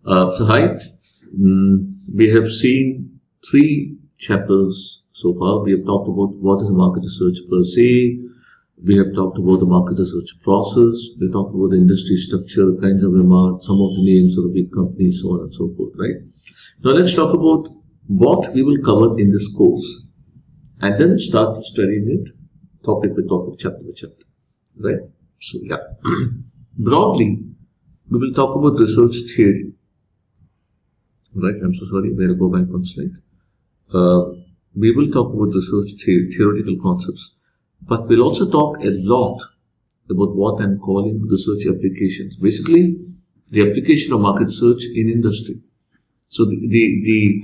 Hi. We have seen 3 chapters so far. We have talked about what is market research per se. We have talked about the market research process. We have talked about the industry structure, kinds of remarks, some of the names of the big companies, so on and so forth, right? Now let's talk about what we will cover in this course and then start studying it topic by topic, chapter by chapter, right? So yeah, broadly, we will talk about research theory. Right, I'm so sorry, we'll go back one slide. We will talk about research theoretical concepts, but we'll also talk a lot about what I'm calling research applications. Basically, the application of market research in industry. So the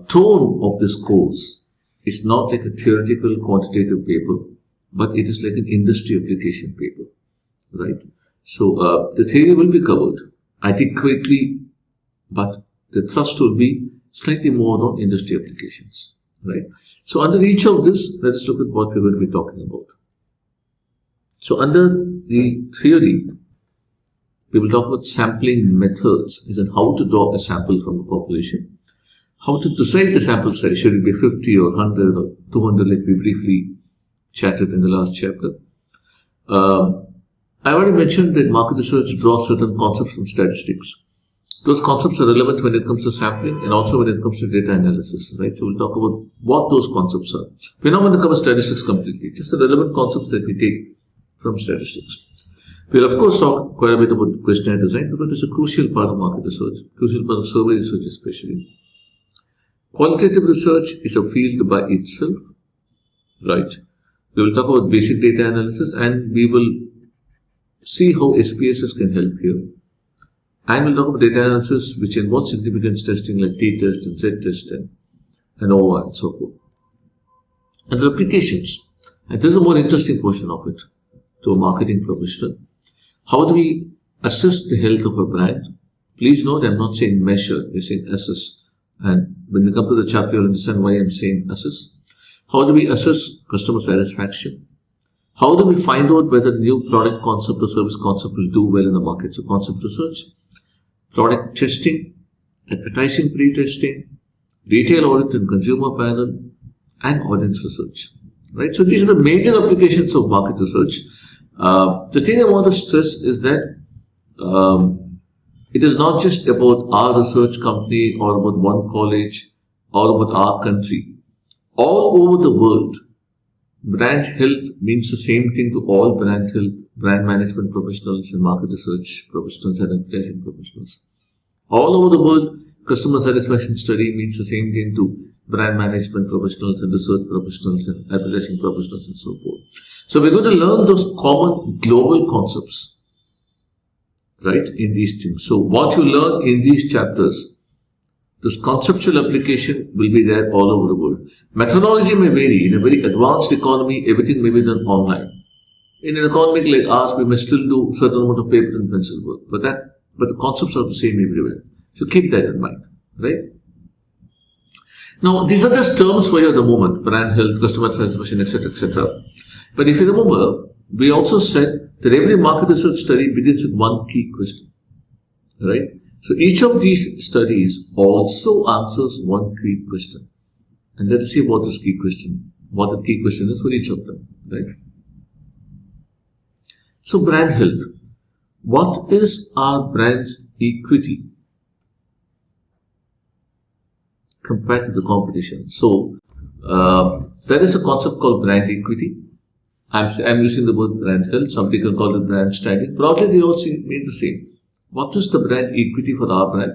tone of this course is not like a theoretical quantitative paper, but it is like an industry application paper, right? So the theory will be covered adequately, but the thrust will be slightly more on industry applications, right? So under each of this, let's look at what we're going to be talking about. So under the theory, we will talk about sampling methods, as in how to draw a sample from the population, how to decide the sample size, should it be 50 or 100 or 200, like we briefly chatted in the last chapter. I already mentioned that market research draws certain concepts from statistics. Those concepts are relevant when it comes to sampling and also when it comes to data analysis, right? So we'll talk about what those concepts are. We're not going to cover statistics completely, just the relevant concepts that we take from statistics. We'll of course talk quite a bit about questionnaire design because it's a crucial part of market research, crucial part of survey research especially. Qualitative research is a field by itself, right? We will talk about basic data analysis and we will see how SPSS can help here. And we'll talk about data analysis which involves significance testing like t-test and z-test and ANOVA and so forth. And the applications. And this is a more interesting portion of it to a marketing professional. How do we assess the health of a brand? Please note I'm not saying measure, we're saying assess. And when we come to the chapter, you'll understand why I'm saying assess. How do we assess customer satisfaction? How do we find out whether new product concept or service concept will do well in the market? So concept research, product testing, advertising pre-testing, retail audit and consumer panel, and audience research. Right? So these are the major applications of market research. The thing I want to stress is that it is not just about our research company or about one college or about our country. All over the world, brand health means the same thing to all brand health, brand management professionals and market research professionals and advertising professionals. All over the world, customer satisfaction study means the same thing to brand management professionals and research professionals and advertising professionals and so forth. So we're going to learn those common global concepts, right, in these things. So what you learn in these chapters, this conceptual application will be there all over the world. Methodology may vary. In a very advanced economy, everything may be done online. In an economy like ours, we may still do a certain amount of paper and pencil work, but the concepts are the same everywhere. So keep that in mind, right? Now, these are just terms for you at the moment: brand health, customer satisfaction, etc., etc. But if you remember, we also said that every market research study begins with one key question, right? So each of these studies also answers one key question. And let's see what the key question is for each of them, right? So brand health. What is our brand's equity compared to the competition? So there is a concept called brand equity. I'm using the word brand health. Some people call it brand standing. Broadly, they also mean the same. What is the brand equity for our brand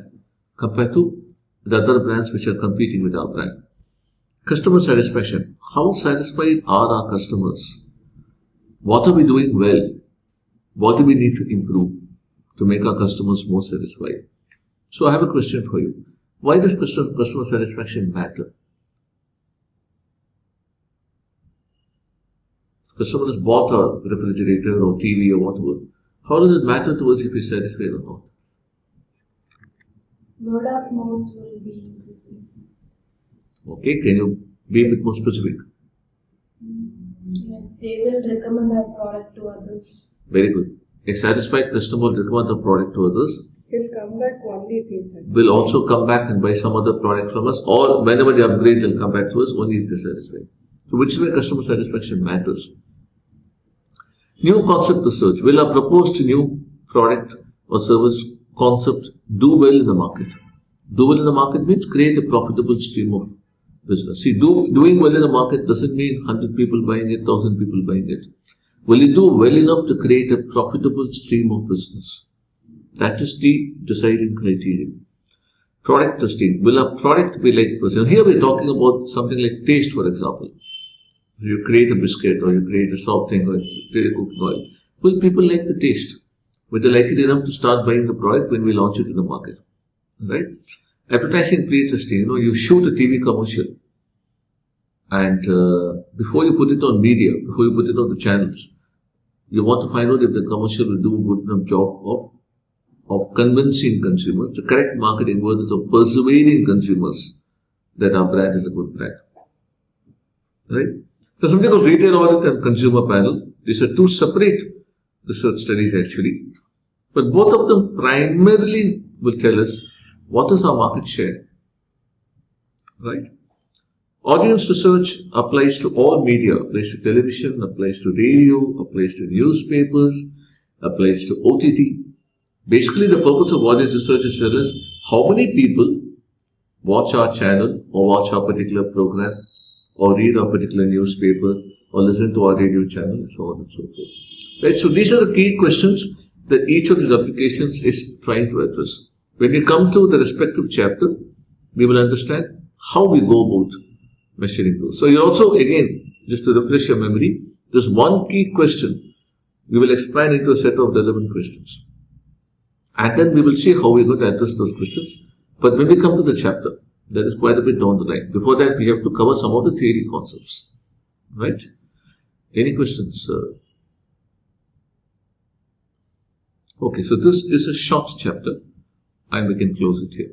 compared to the other brands which are competing with our brand? Customer satisfaction. How satisfied are our customers? What are we doing well? What do we need to improve to make our customers more satisfied? So I have a question for you. Why does customer satisfaction matter? Customer has bought a refrigerator or TV or whatever. How does it matter to us if we're satisfied or not? Word of mouth will be increasing. Okay, can you be a bit more specific? Yeah, they will recommend our product to others. Very good. A satisfied customer will recommend the product to others. He'll come back only if he's satisfied. Will also come back and buy some other product from us, or whenever they upgrade, they'll come back to us only if they're satisfied. So, which is where customer satisfaction matters. New concept research. Will our proposed new product or service concept do well in the market? Do well in the market means create a profitable stream of business. See, doing well in the market doesn't mean 100 people buying it, 1,000 people buying it. Will it do well enough to create a profitable stream of business? That is the deciding criteria. Product testing. Will a product be like person? Here we're talking about something like taste, for example. You create a biscuit or you create a soft thing or you create a cooking oil. Will people like the taste? Will they like it enough to start buying the product when we launch it in the market? Right? Advertising pre-testing. You shoot a TV commercial and before you put it on media, before you put it on the channels, you want to find out if the commercial will do a good enough job of convincing consumers, the correct marketing word is of persuading consumers that our brand is a good brand. Right? There's something called retail audit and consumer panel. These are two separate research studies actually. But both of them primarily will tell us what is our market share. Right? Audience research applies to all media, applies to television, applies to radio, applies to newspapers, applies to OTT. Basically, the purpose of audience research is to tell us how many people watch our channel or watch our particular program or read our particular newspaper or listen to our radio channel and so on and so forth. Right? So these are the key questions that each of these applications is trying to address. When we come to the respective chapter, we will understand how we go about measuring those. So you also, again, just to refresh your memory, there's one key question. We will expand into a set of relevant questions. And then we will see how we're going to address those questions. But when we come to the chapter, that is quite a bit down the line. Before that, we have to cover some of the theory concepts. Right? Any questions? Okay, so this is a short chapter and we can close it here.